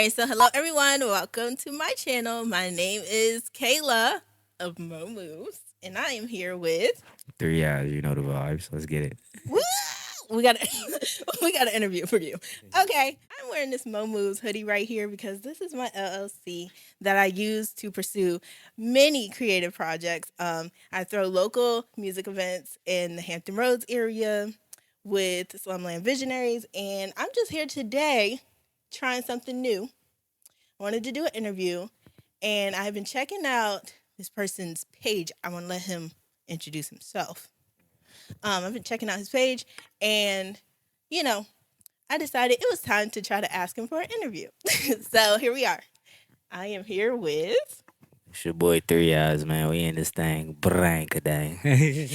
right, so hello everyone. Welcome to my channel. My name is Kayla of Mo Moves, and I am here with 3 hours, you know the vibes. Let's get it. Woo! We got we got an interview for you. Okay, I'm wearing this Mo Moves hoodie right here because this is my LLC that I use to pursue many creative projects. I throw local music events in the Hampton Roads area with Slumland Visionaries, and I'm just here today trying something new. I wanted to do an interview, and I've been checking out this person's page. I want to let him introduce himself. I've been checking out his page, and you know, I decided it was time to try to ask him for an interview. So here we are. I am here with. It's your boy 3 hours, man. We in this thing. Brank dang. Okay.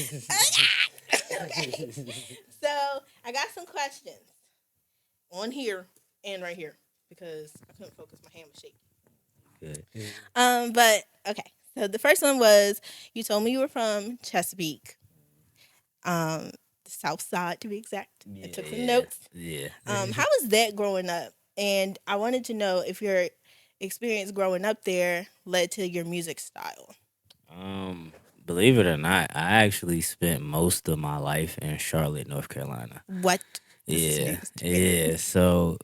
So I got some questions on here and right here because I couldn't focus. My hand was shaking. Good. But okay. So the first one was you told me you were from Chesapeake, the South Side to be exact. I took some notes. Yeah. How was that growing up? And I wanted to know if your experience growing up there led to your music style. Um, Believe it or not, I actually spent most of my life in Charlotte, North Carolina. What? This is Yeah, news to me. yeah. So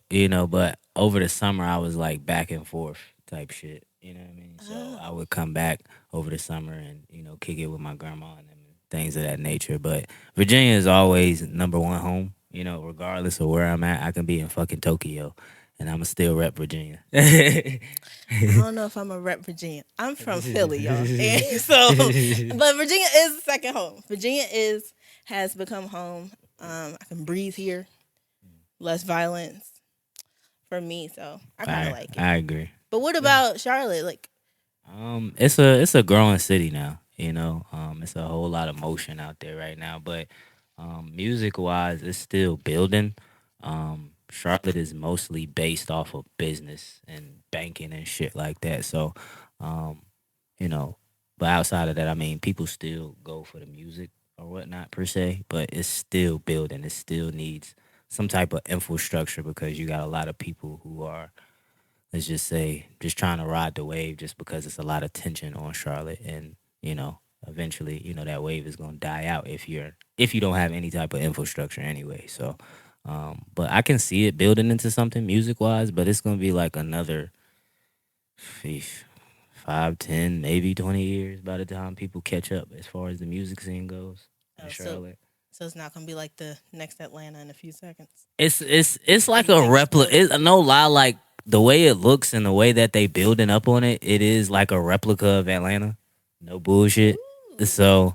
but over the summer I was like back and forth type shit. You know what I mean? So I would come back over the summer and kick it with my grandma and them and things of that nature. But Virginia is always number one home. Regardless of where I'm at, I can be in fucking Tokyo, and I'ma still rep Virginia. I don't know if I'm a rep Virginia. I'm from Philly, y'all. And so, but Virginia is the second home. Virginia has become home. I can breathe here. Less violence for me, so I kind of like it. I agree. But what about Charlotte? Like, It's a growing city now. It's a whole lot of motion out there right now. But music wise, it's still building. Charlotte is mostly based off of business and banking and shit like that. So, um, you know, but outside of that, I mean, people still go for the music or whatnot per se. But it's still building. It still needs some type of infrastructure because you got a lot of people who are, let's just say, just trying to ride the wave just because it's a lot of tension on Charlotte. And eventually that wave is going to die out if you don't have any type of infrastructure anyway. So but I can see it building into something music wise, but it's going to be like another sheesh, 5, 10, maybe 20 years by the time people catch up as far as the music scene goes in oh, Charlotte. so it's not gonna be like the next Atlanta in a few seconds. It's Or like you a think it's replica. still? No lie, like the way it looks and the way that they building up on it, it is like a replica of Atlanta. No bullshit. Ooh. So,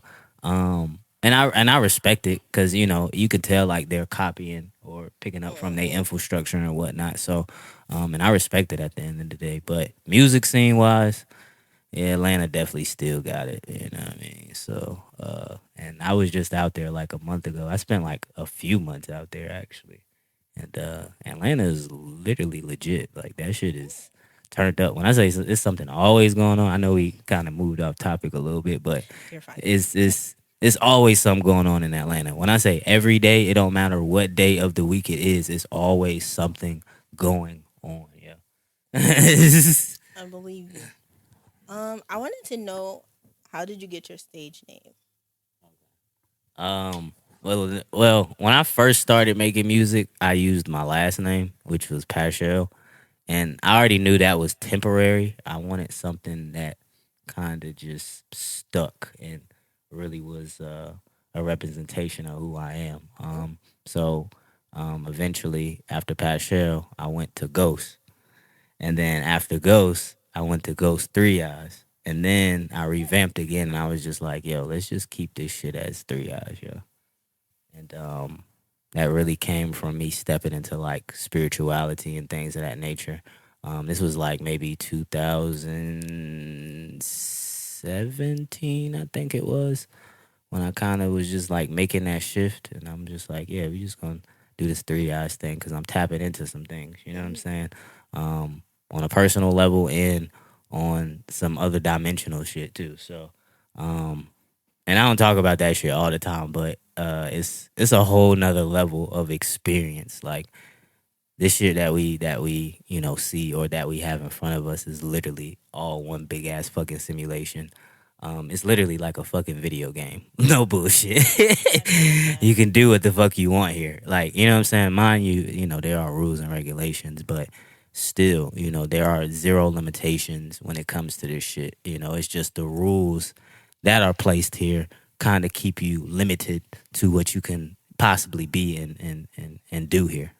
and I respect it because you could tell like they're copying or picking up from their Mhm. infrastructure and whatnot. So, and I respect it at the end of the day. But music scene wise, yeah, Atlanta definitely still got it. You know what I mean? So, and I was just out there like a month ago. I spent like a few months out there actually. And Atlanta is literally legit. Like that shit is turned up. When I say it's something always going on, I know we kind of moved off topic a little bit, but You're fine. it's always something going on in Atlanta. When I say every day, it don't matter what day of the week it is. It's always something going on. Yeah. I believe you. I wanted to know how did you get your stage name? um. Well, when I first started making music, I used my last name, which was Paschal. And I already knew that was temporary. I wanted something that kind of just stuck and really was a representation of who I am. So eventually, after Paschal, I went to Ghost. And then after Ghost, I went to Ghost 3 Eyes. And then I revamped again, and I was just like, yo, let's just keep this shit as 3 Eyes, yo. And that really came from me stepping into like spirituality and things of that nature. This was like maybe 2017, I think it was, when I kind of was just like making that shift. And I'm just like, yeah, we just gonna do this 3 eyes thing because I'm tapping into some things. You know what I'm saying? On a personal level and on some other dimensional shit too. So, and I don't talk about that shit all the time, but it's a whole nother level of experience. Like This shit that we see or that we have in front of us is literally all one big ass fucking simulation. It's literally like a fucking video game. No bullshit. I feel that. You can do what the fuck you want here. Like, you know what I'm saying? Mind you, there are rules and regulations, but still, there are zero limitations when it comes to this shit. It's just the rules that are placed here kind of keep you limited to what you can possibly be and do here.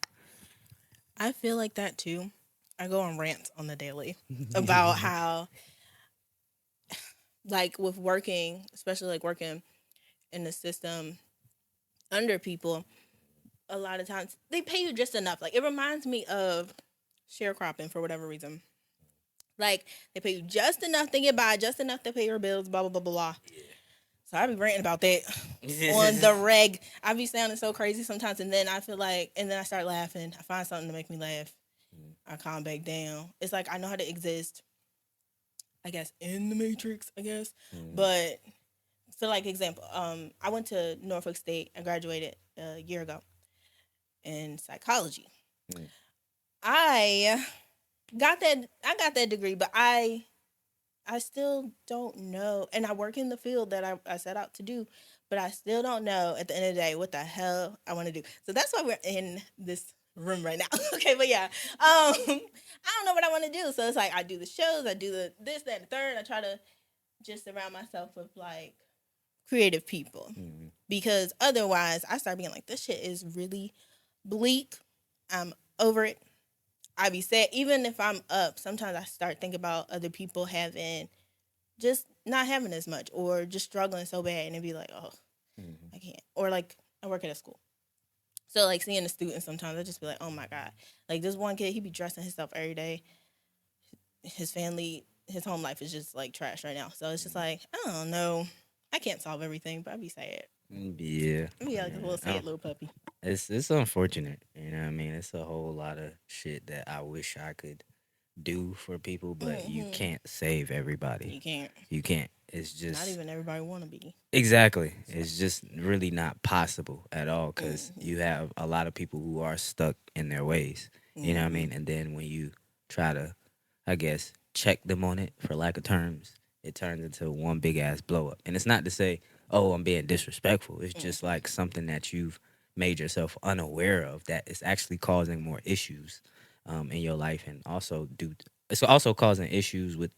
I feel like that too. I go on rants on the daily about how, like, with working, especially like working in the system under people, a lot of times they pay you just enough. Like, it reminds me of sharecropping for whatever reason. Like, they pay you just enough to get by, just enough to pay your bills, blah, blah, blah, blah, blah. So I be ranting about that on the reg. I be sounding so crazy sometimes, and then I feel like, and then I start laughing. I find something to make me laugh. I calm back down. It's like I know how to exist, I guess, in the matrix, I guess. Mhm. But so, like, example, I went to Norfolk State. I graduated a year ago in psychology. Mhm. I I got that degree, but I still don't know. And I work in the field that I set out to do, but I still don't know at the end of the day what the hell I want to do. So that's why we're in this room right now. Okay, but yeah. I don't know what I want to do. So it's like I do the shows, I do the this, that, and the third. I try to just surround myself with like creative people. Mhm. Because otherwise I start being like, this shit is really bleak. I'm over it. I be sad. Even if I'm up, sometimes I start thinking about other people having just not having as much or just struggling so bad and it'd be like, oh, Mhm. I can't. Or like I work at a school. So like seeing the students sometimes I just be like, oh my God. Like this one kid, he be dressing himself every day. His family, his home life is just like trash right now. So it's just like, I don't know. I can't solve everything, but I'd be sad. Yeah, I'd be like a little yeah. sad little puppy. It's unfortunate. You know what I mean? It's a whole lot of shit that I wish I could do for people, but you Mm-hmm. can't save everybody. You can't. You can't. It's Not just even everybody want to be. exactly. So, It's just really not possible at all because mm-hmm. you have a lot of people who are stuck in their ways. You know what I Mm-hmm. mean? And then when you try to, I guess, check them on it for lack of terms, it turns into one big ass blow up. And it's not to say, oh, I'm being disrespectful. It's just Mm-hmm. like something that you've made yourself unaware of that is actually causing more issues in your life, and also it's also causing issues with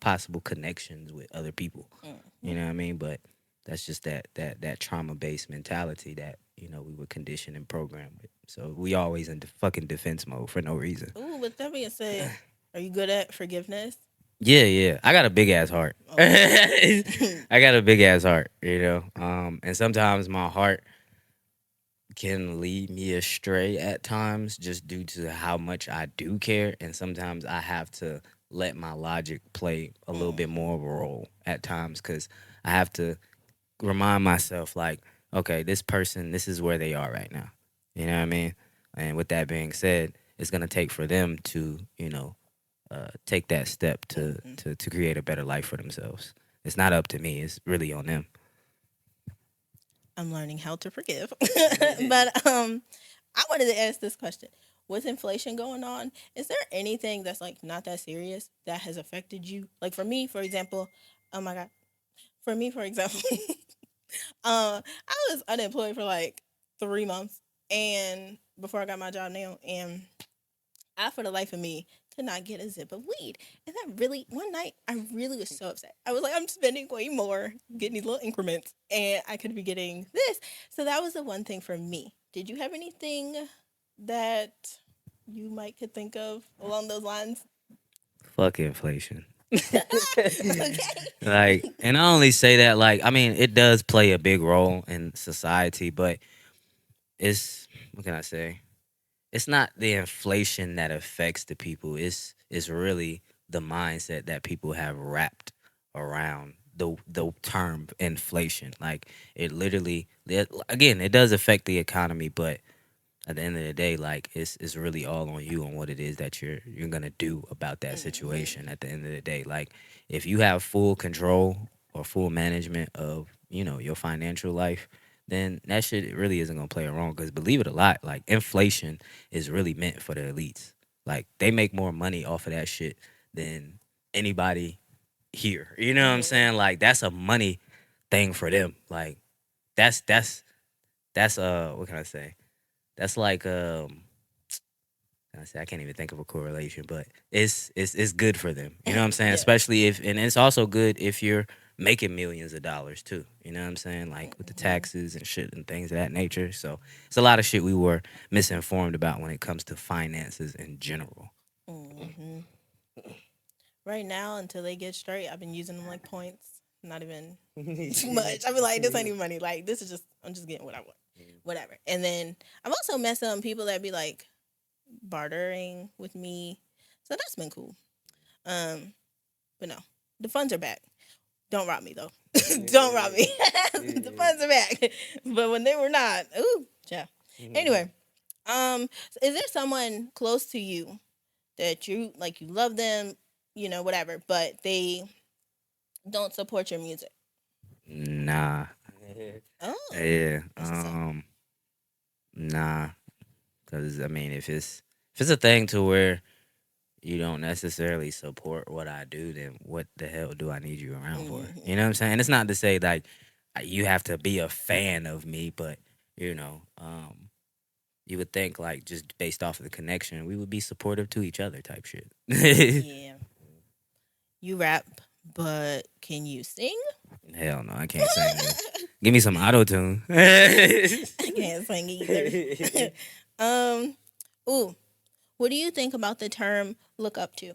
possible connections with other people. Mm-hmm. You know what I mean? But that's just that trauma based mentality that we were conditioned and programmed with. So we always in the fucking defense mode for no reason. Ooh, with that being said, are you good at forgiveness? Yeah, yeah. I got a big ass heart. Okay. I got a big ass heart, and sometimes my heart can lead me astray at times just due to how much I do care, and sometimes I have to let my logic play a little bit Mm-hmm. more of a role at times because I have to remind myself like, okay, this person, this is where they are right now. You know what I mean? And with that being said, it's gonna take for them to, take that step to Mm-hmm. to to create a better life for themselves. It's not up to me. It's really on them. I'm learning how to forgive. But I wanted to ask this question. With inflation going on, is there anything that's like not that serious that has affected you? Like for me, for example, oh my God. For me, for example, I was unemployed for like 3 months and before I got my job now, and I, for the life of me, could not get a zip of weed. And that really, one night, I really was so upset. I was like, I'm spending way more getting these little increments, and I could be getting this. So that was the one thing for me. Did you have anything that you might could think of along those lines? Fuck inflation. Okay. Like, and I only say that like, I mean, it does play a big role in society, but it's what can I say? It's not the inflation that affects the people. It's really the mindset that people have wrapped around the term inflation. Like it literally, again, it does affect the economy, but at the end of the day, like it's really all on you on what it is that you're gonna do about that Mm-hmm. situation. At the end of the day, like if you have full control or full management of your financial life, then that shit really isn't gonna play a role. Because believe it or not, like inflation is really meant for the elites. Like they make more money off of that shit than anybody here. You know what I'm Mm-hmm. saying? Like that's a money thing for them. Like that's that's that's what can I say? That's like I say I can't even think of a correlation, but it's good for them. You know what I'm saying? Yeah. Especially if and it's also good if you're making millions of dollars too. You know what I'm saying? Like with the Mm-hmm. taxes and shit and things of that nature. So it's a lot of shit we were misinformed about when it comes to finances in general. Mm-hmm. Right now, until they get straight, I've been using them like points. Not even too much. I be like, this ain't even money. Like, this is just, I'm just getting what I want. Whatever. And then I've also met some people that be like bartering with me. So that's been cool. Um, but no, the funds are back. Don't rob me though. Don't rob me. The funds are back. But when they were not, ooh, yeah. Anyway, is there someone close to you that you like, you love them, whatever, but they don't support your music? Nah. Oh, Yeah. that's what's up. Nah. Because I mean, if it's a thing to where you don't necessarily support what I do, then what the hell do I need you around for? Hmm. You know what I'm saying? It's not to say like you have to be a fan of me, but you know, you would think like just based off of the connection, we would be supportive to each other, type shit. Yeah, you rap, but can you sing? Hell no, I can't sing. Give me some auto tune. I can't sing either. um, ooh, what do you think about the term "look up to"?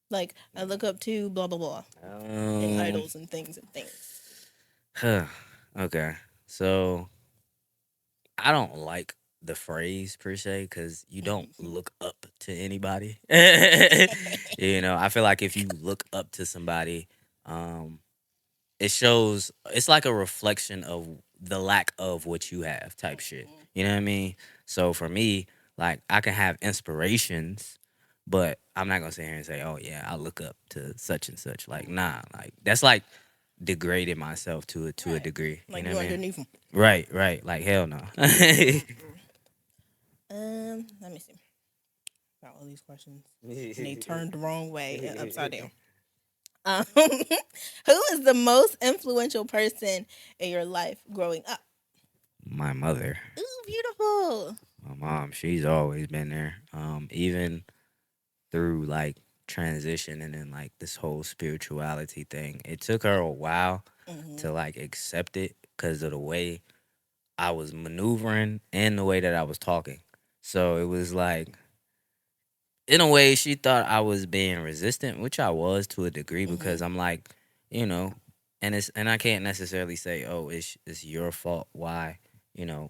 Like, I look up to blah blah blah, and um, idols and things and things. okay, so I don't like the phrase per se because you don't look up to anybody. You know, I feel like if you look up to somebody, um, it shows it's like a reflection of the lack of what you have type shit. You know what I mean? So for me, like I can have inspirations, but I'm not gonna sit here and say, "Oh yeah, I look up to such and such." Like nah, like that's like degrading myself to a Right, degree. You like know you what I mean? underneath them. Right, right. Like hell no. Let me see. Got all these questions, and they turned the wrong way and upside down. Who is the most influential person in your life growing up? My mother, Ooh, beautiful. my mom, she's always been there. Even through like transition and then like this whole spirituality thing. It took her a while Hmm. to like accept it because of the way I was maneuvering and the way that I was talking. So it was like, in a way, she thought I was being resistant, which I was to a degree Hmm. because I'm like, you know, and I can't necessarily say, oh, it's your fault why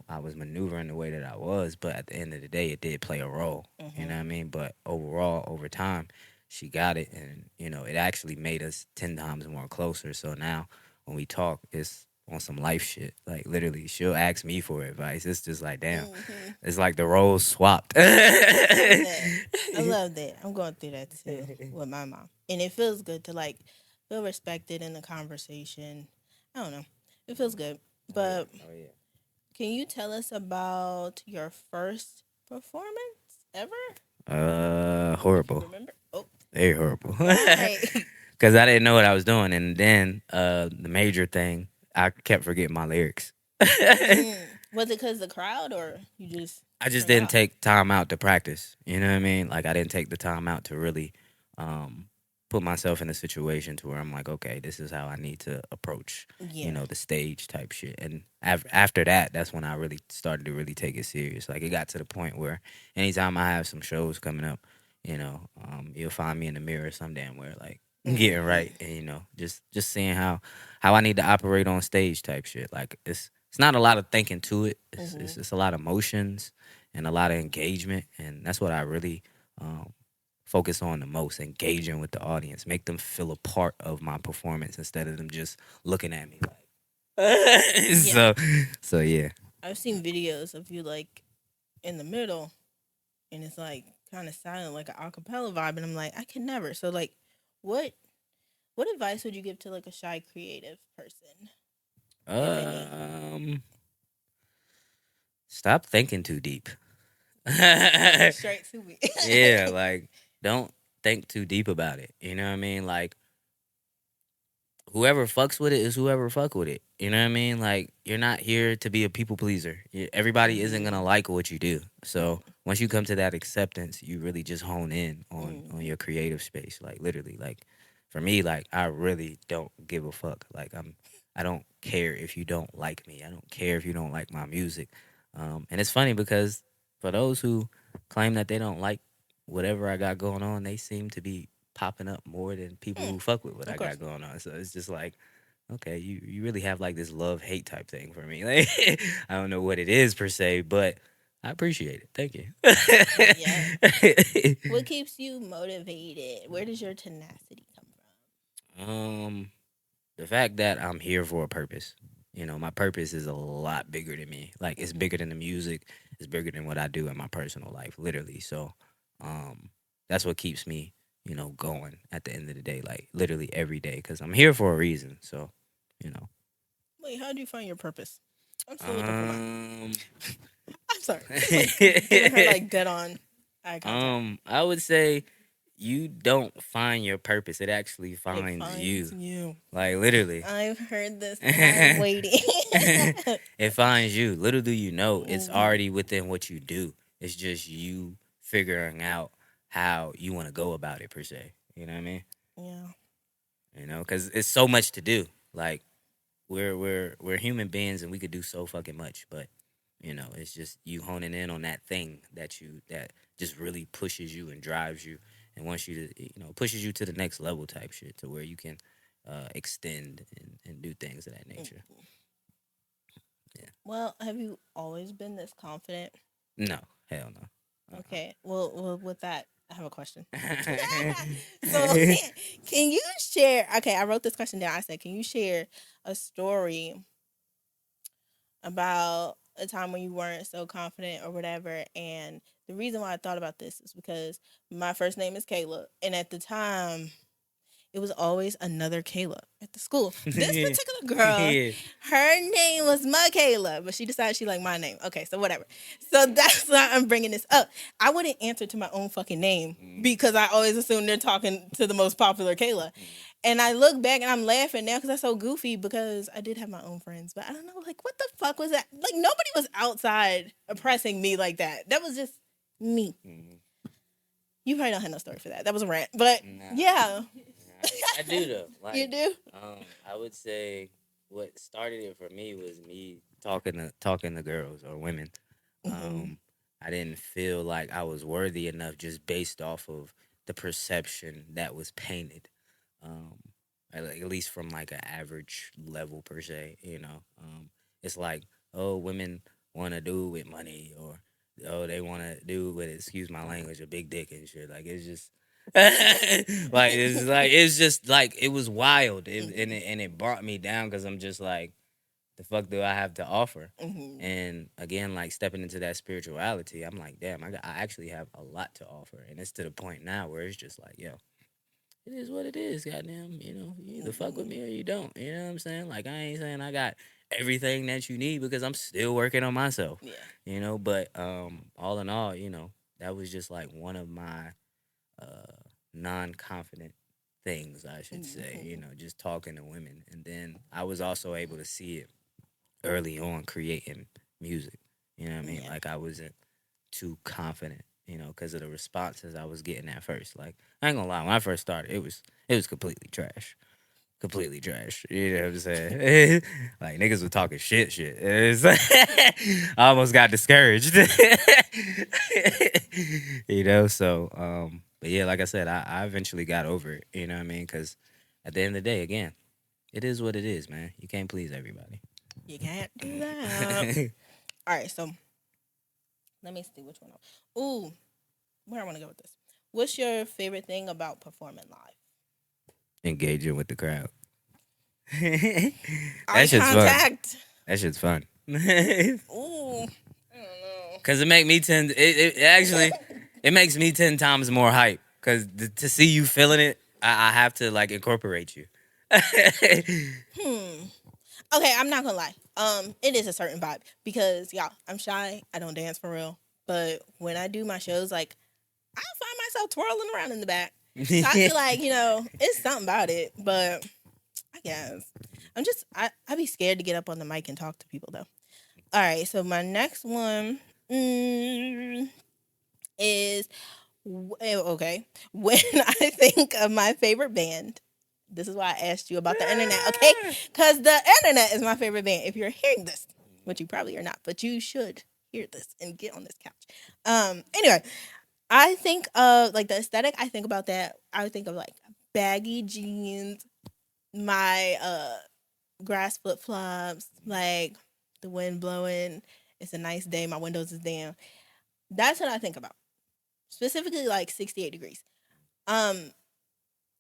I was maneuvering the way that I was, but at the end of the day, it did play a role. You know Hmm. what I mean? But overall, over time, she got it, and it actually made us 10 times more closer. So now when we talk, it's on some life shit. Like literally, she'll ask me for advice. It's just like, damn, Hmm. it's like the roles swapped. I love that. I love that. I'm going through that too with my mom, and it feels good to like feel respected in the conversation. I don't know. It feels good. Oh yeah. But Oh yeah. can you tell us about your first performance ever? If you Horrible. remember. Oh, Very horrible. why? Because I didn't know what I was doing, and then the major thing, I kept forgetting my lyrics. Was it because the crowd, or you just I just turned didn't off? take time out to practice. You know what I mean? Like I didn't take the time out to really um, put myself in a situation to where I'm like, okay, this is how I need to approach, Yeah. the stage type shit. And after that, that's when I really started to really take it serious. Like it got to the point where anytime I have some shows coming up, you'll find me in the mirror some damn where like getting Hmm. right and just seeing how I need to operate on stage type shit. Like it's not a lot of thinking to it. Hmm. It's a lot of emotions and a lot of engagement, and that's what I really focus on the most: engaging with the audience, make them feel a part of my performance instead of them just looking at me like. Yeah. So yeah. I've seen videos of you like in the middle, and it's like kind of silent, like an acapella vibe, and I'm like, I can never. So like, what what advice would you give to like a shy creative person? if any? Um, Stop thinking too deep. Coming straight to me. Yeah, like don't think too deep about it. You know what I mean? Like whoever fucks with it is whoever fuck with it. You know what I mean? Like you're not here to be a people pleaser. Everybody isn't gonna Mm-hmm. like what you do. So once you come to that acceptance, you really just hone in on Mm-hmm. your creative space. Like literally, like for me, like I really don't give a fuck. Like I don't care if you don't like me. I don't care if you don't like my music. And it's funny because for those who claim that they don't like whatever I got going on, they seem to be popping up more than people Hmm. who fuck with what Of I course. got going on. So it's just like, okay, you really have like this love hate type thing for me. Like I don't know what it is per se, but I appreciate it. Thank you. Yeah. What keeps you motivated? Where does your tenacity come um, the fact that I'm here for a purpose. You know, my purpose is a lot bigger than me. Like from? it's bigger than the music. It's bigger than what I do in my personal life, literally. So, um, that's what keeps me, going at the end of the day, like literally every day, because I'm here for a reason. So, you know, Wait, how do you find your purpose? I'm still looking for mine. um, I'm sorry. Just like giving her like dead on eye contact. I would say you don't find your purpose. It actually It finds finds you. you. Like literally. I've heard this and I'm waiting. It finds you. Little do you know, it's Mhm. already within what you do. It's just you figuring out how you want to go about it per se. You know what I mean? Yeah. Because it's so much to do. Like we're human beings and we could do so fucking much, but it's just you honing in on that thing that just really pushes you and drives you and wants you to pushes you to the next level type shit to where you can extend and do things of that nature. Mm. Yeah. Well, have you always been this confident? No, hell no. Okay. Well, with that, I have a question. So, Uh-uh. can you share? Okay, I wrote this question down. I said, can you share a story about a time when you weren't so confident or whatever? And the reason why I thought about this is because my first name is Kayla, and at the time, it was always another Kayla at the school. This particular girl, Yeah. her name was Kayla, but she decided she liked my name. Okay, so whatever. So that's why I'm bringing this up. I wouldn't answer to my own fucking name because I always assume they're talking to the most popular Kayla. And I look back and I'm laughing now because that's so goofy because I did have my own friends, but I don't know, like, what the fuck was that? Like, nobody was outside oppressing me like that. That was just me. Mhm. You probably don't have no story for that. That was a rant, but Nah, yeah. I do though. You Like, do? I would say what started it for me was me talking to girls or women. Mm-hmm. Um, I didn't feel like I was worthy enough just based off of the perception that was painted. Um, at least from like an average level per se. It's like, oh, women want to do with money, or oh, they want to do with, excuse my language, a big dick and shit. Like it's just it's just like it was wild, and it brought me down because I'm just like, the fuck do I have to offer? Mm-hmm. And again, like stepping into that spirituality, I'm like, damn, I actually have a lot to offer, and it's to the point now where it's just like, yo, it is what it is. Goddamn, you either fuck with Mm-hmm. me or you don't. You know what I'm saying? Like I ain't saying I got everything that you need because I'm still working on myself. Yeah. But all in all, that was just like one of my non-confident things, I should say. Mm-hmm. Just talking to women, and then I was also able to see it early on creating music. You know what I mean? Yeah. Like I wasn't too confident, because of the responses I was getting at first. Like I ain't gonna lie, when I first started, it was completely trash. Completely trash. You know what I'm saying? Like niggas were talking shit. It's like, I almost got discouraged. But yeah, like I said, I eventually got over it. You know what I mean? Because at the end of the day, again, it is what it is, man. You can't please everybody. You can't do that. All right, so let me see which one. Ooh, where I want to go with this. What's your favorite thing about performing live? Engaging with the crowd. That Eye shit's fun. contact. That shit's fun. Ooh, I don't Cause it make me it actually it makes me 10 times more hype. Cause to see you feeling it, I have to like incorporate you. know. Okay, I'm not gonna lie. It is a certain vibe because y'all, I'm shy. I don't dance for real. But when I do my shows, like I find myself twirling around in the back. So I feel like, it's something about it. But I guess I be scared to get up on the mic and talk to people though. All right, so my next one is okay. When I think of my favorite band, this is why I asked you about the internet, okay? Because the internet is my favorite band. If you're hearing this, which you probably are not, but you should hear this and get on this couch. Anyway, I think of like the aesthetic. I think about that. I would think of like baggy jeans, my grass flip flops, like the wind blowing. It's a nice day. My windows is down. That's what I think about. Specifically, like 68 degrees. Um,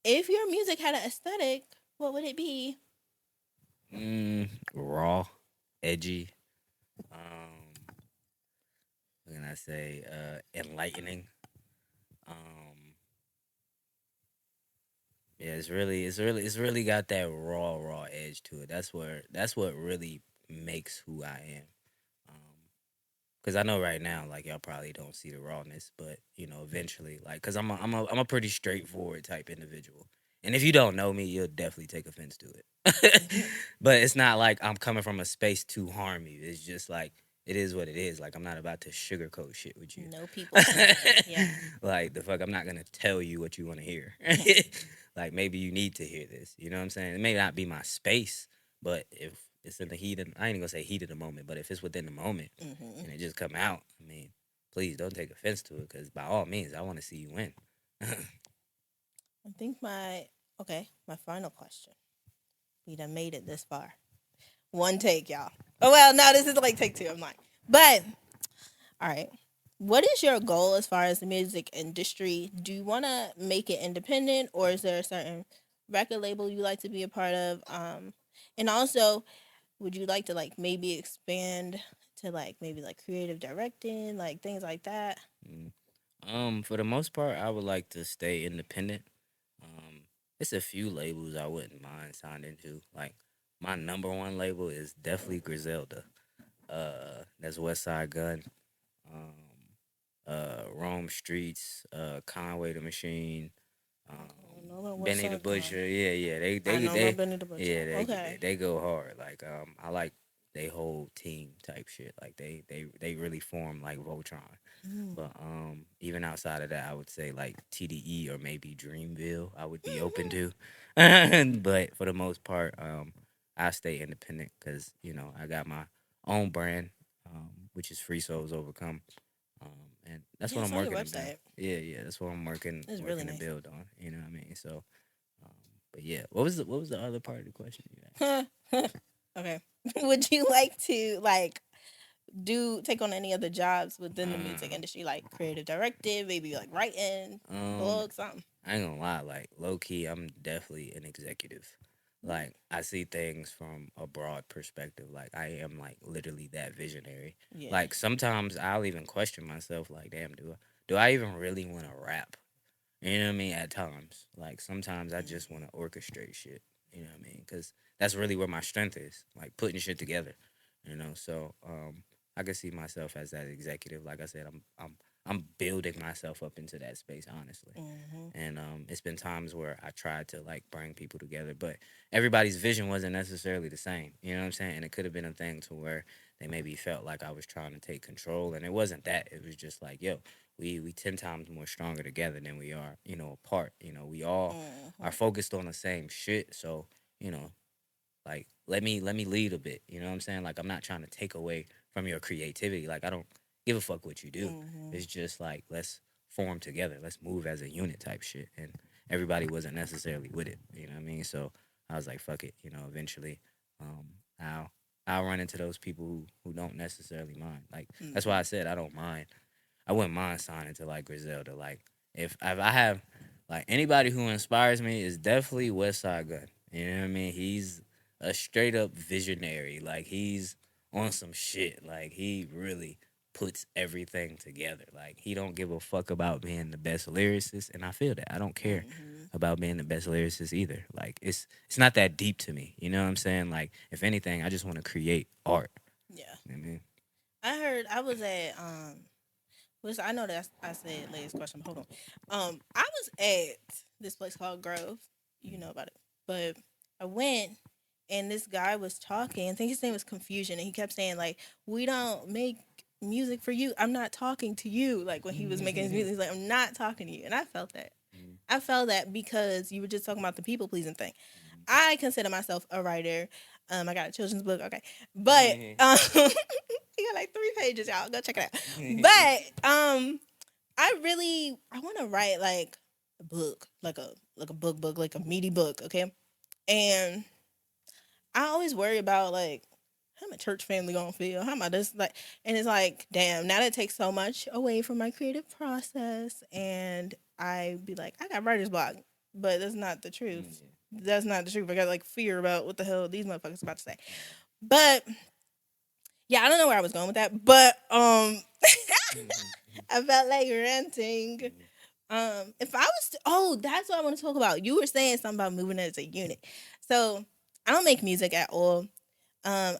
if your music had an aesthetic, what would it be? Raw, edgy. Um, what can I say? Enlightening. Um, yeah, it's really got that raw edge to it. That's what really makes who I am. Because I know right now, like y'all probably don't see the rawness, but eventually, like, because I'm a pretty straightforward type individual, and if you don't know me, you'll definitely take offense to it. But it's not like I'm coming from a space to harm you. It's just like it is what it is. Like I'm not about to sugarcoat shit with you. No people pleasing. Yeah. Like the fuck, I'm not gonna tell you what you want to hear. Like maybe you need to hear this. You know what I'm saying? It may not be my space, but if it's in the heat of, I ain't gonna say heat of the moment, but if it's within the moment Mm-hmm. and it just come out, I mean, please don't take offense to it, because by all means, I want to see you win. I think my final question. We done made it this far. One take, y'all. Oh well, no, this is like take two. I'm lying. But all right. What is your goal as far as the music industry? Do you want to make it independent, or is there a certain record label you like to be a part of? And also, would you like to like maybe expand to like maybe like creative directing, like things like that? Mm. For the most part, I would like to stay independent. Um, it's a few labels I wouldn't mind signing to. Like my number one label is definitely Griselda. That's West Side Gun. Rome Streets, Conway the Machine, I don't know about West Benny the Side Gun. Butcher. Yeah, yeah, I know about Benny the Butcher. yeah, Okay. they go hard. Like I like they whole team type shit. Like they really form like Voltron. Mm. But even outside of that, I would say like TDE or maybe Dreamville. I would be open to. But for the most part, I stay independent because I got my own brand, which is Free Souls Overcome. And that's Yeah, what it's I'm on your working to build. website. Yeah, yeah, that's what I'm working It's really working to nice. build on. You know what I mean? So, um, but yeah, what was the other part of the question you asked? Okay. Would you like to like do take on any other jobs within the music Uh, industry, like creative directive, maybe like writing, um, blog, something? I ain't gonna lie, like low key, I'm definitely an executive. Like I see things from a broad perspective. Like I am like literally that visionary. Yeah. Like sometimes I'll even question myself. Like, damn, do I even really want to rap? You know what I mean? At times, like sometimes I just want to orchestrate shit. You know what I mean? Because that's really where my strength is, like putting shit together. So I can see myself as that executive. Like I said, I'm building myself up into that space, honestly. Mm-hmm. And it's been times where I tried to like bring people together, but everybody's vision wasn't necessarily the same. You know what I'm saying? And it could have been a thing to where they maybe felt like I was trying to take control, and it wasn't that. It was just like, yo, we 10 times more stronger together than we are, apart. We all are Mm-hmm. focused on the same shit. So, you know, like let me lead a bit. You know what I'm saying? Like I'm not trying to take away from your creativity. Like I don't give a fuck what you do. Mm-hmm. It's just like let's form together. Let's move as a unit type shit. And everybody wasn't necessarily with it. You know what I mean? So I was like, fuck it. Eventually, um, I'll I'll run into those people who don't necessarily mind. Like that's why I said I don't mind. I wouldn't mind signing to like Griselda. Like if I have like anybody who inspires me is definitely West Side Gun. You know what I mean? He's a straight up visionary. Like he's on some shit. Like he really puts everything together. Like he don't give a fuck about being the best lyricist, and I feel that. I don't care. Mm-hmm. about being the best lyricist either. Like it's not that deep to me. You know what I'm saying? Like if anything, I just want to create art. Yeah. You know what I mean? I heard I was at which I know that I said latest question. Hold on. I was at this place called Grove. You know about it. But I went and this guy was talking. I think his name was Confusion, and he kept saying like, "We don't make music for you. I'm not talking to you." Like when he was making his music, he's like, "I'm not talking to you," and I felt that. I felt that because you were just talking about the people pleasing thing. I consider myself a writer. I got a children's book, okay, but he got like 3 pages, y'all. Go check it out. But I want to write like a book, like a book, like a meaty book, okay. And I always worry about like how my church family gonna feel, how am I this like, and it's like, damn, now that takes so much away from my creative process, and I be like, I got writer's block, but that's not the truth. That's not the truth. I got like fear about what the hell these motherfuckers about to say. But yeah, I don't know where I was going with that, but I felt like ranting. If I was that's what I want to talk about. You were saying something about moving as a unit. So I don't make music at all. I'm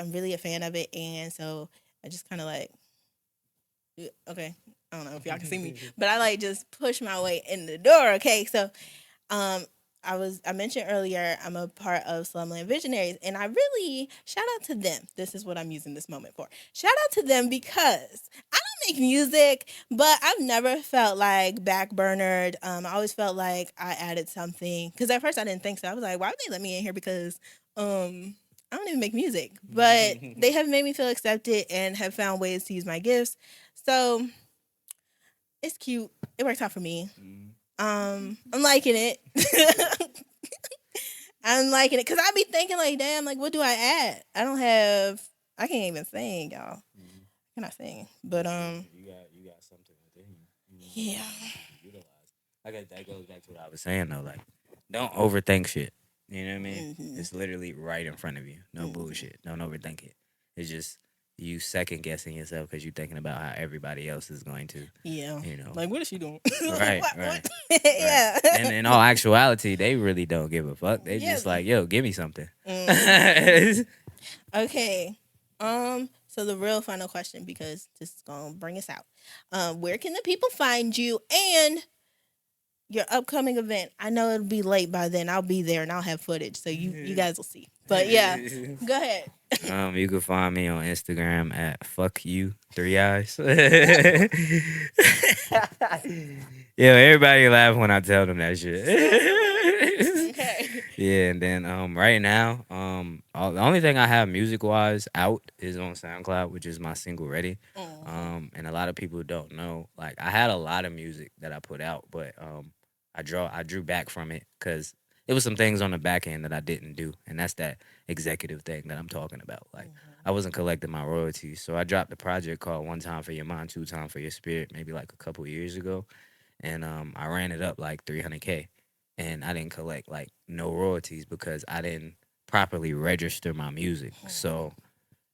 really a fan of it, and so I just kind of like, okay, I don't know if y'all can see me, but I like just push my way in the door. Okay, so um, I mentioned earlier I'm a part of Slumland Visionaries, and I really shout out to them. This is what I'm using this moment for. Shout out to them because I don't make music, but I've never felt like backburnered. I always felt like I added something because at first I didn't think so. I was like, why would they let me in here? Because I don't even make music, but they have made me feel accepted and have found ways to use my gifts. So it's cute. It works out for me. I'm liking it. I'm liking it because I be thinking like, damn, like what do I add? I can't even sing, y'all. I cannot sing, but You got something within you. yeah, Utilize. I guess that goes back to what I was saying though. Like, don't overthink shit. You know what I mean? It's literally right in front of you. No bullshit. Don't overthink it. It's just you second guessing yourself because you're thinking about how everybody else is going to. yeah. You know. Like what is she doing? Right, What? right. Yeah. Right. And in all actuality, they really don't give a fuck. They Yeah. just like, yo, give me something. Okay. So the real final question, because this is gonna bring us out. Where can the people find you and your upcoming event? I know it'll be late by then. I'll be there and I'll have footage, so you guys will see. But yeah, go ahead. You can find me on Instagram at fuck you 3 eyes. Yo, everybody laugh when I tell them that shit. Okay. Yeah, and then right now, the only thing I have music wise out is on SoundCloud, which is my single Ready. And a lot of people don't know. Like I had a lot of music that I put out, but I drew back from it because it was some things on the back end that I didn't do, and that's that executive thing that I'm talking about. Like I wasn't collecting my royalties, so I dropped a project called "One Time for Your Mind, Two Time for Your Spirit" maybe like a couple years ago, and I ran it up like 300K, and I didn't collect like no royalties because I didn't properly register my music. So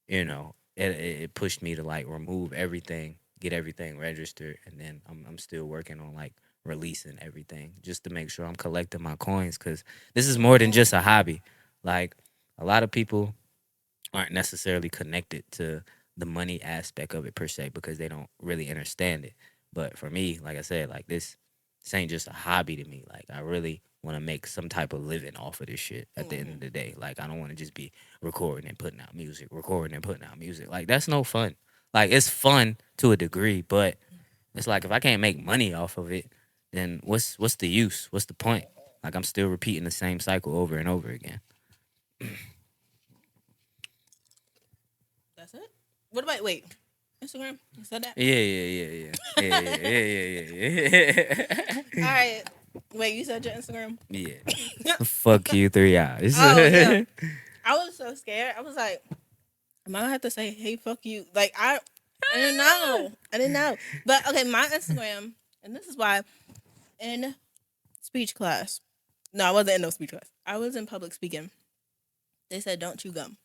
it pushed me to like remove everything, get everything registered, and then I'm still working on like releasing everything just to make sure I'm collecting my coins because this is more than just a hobby. Like a lot of people aren't necessarily connected to the money aspect of it per se because they don't really understand it. But for me, like I said, like this ain't just a hobby to me. Like I really want to make some type of living off of this shit at the end of the day. Like I don't want to just be recording and putting out music, recording and putting out music. Like that's no fun. Like it's fun to a degree, but it's like if I can't make money off of it, then what's the use? What's the point? Like I'm still repeating the same cycle over and over again. That's it. What about Instagram? You said that. Yeah. All right. Wait, you said your Instagram? Yeah. Fuck you, 3 eyes. Oh yeah. I was so scared. I was like, am I gonna have to say, "Hey, fuck you"? Like I didn't know. I didn't know. But okay, my Instagram, and this is why in speech class. No, I wasn't in no speech class. I was in public speaking. They said, "Don't chew gum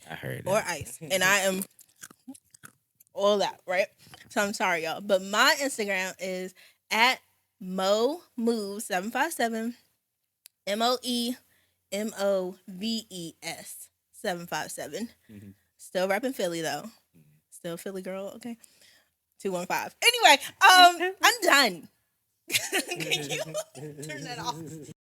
I heard or that. ice," and I am all that, right? So I'm sorry, y'all. But my Instagram is at Mo Moves 757. MOEMOVES 757. Mhm. Still repping Philly though. Still Philly girl. Okay. 215. Anyway, I'm done. Can you turn that off?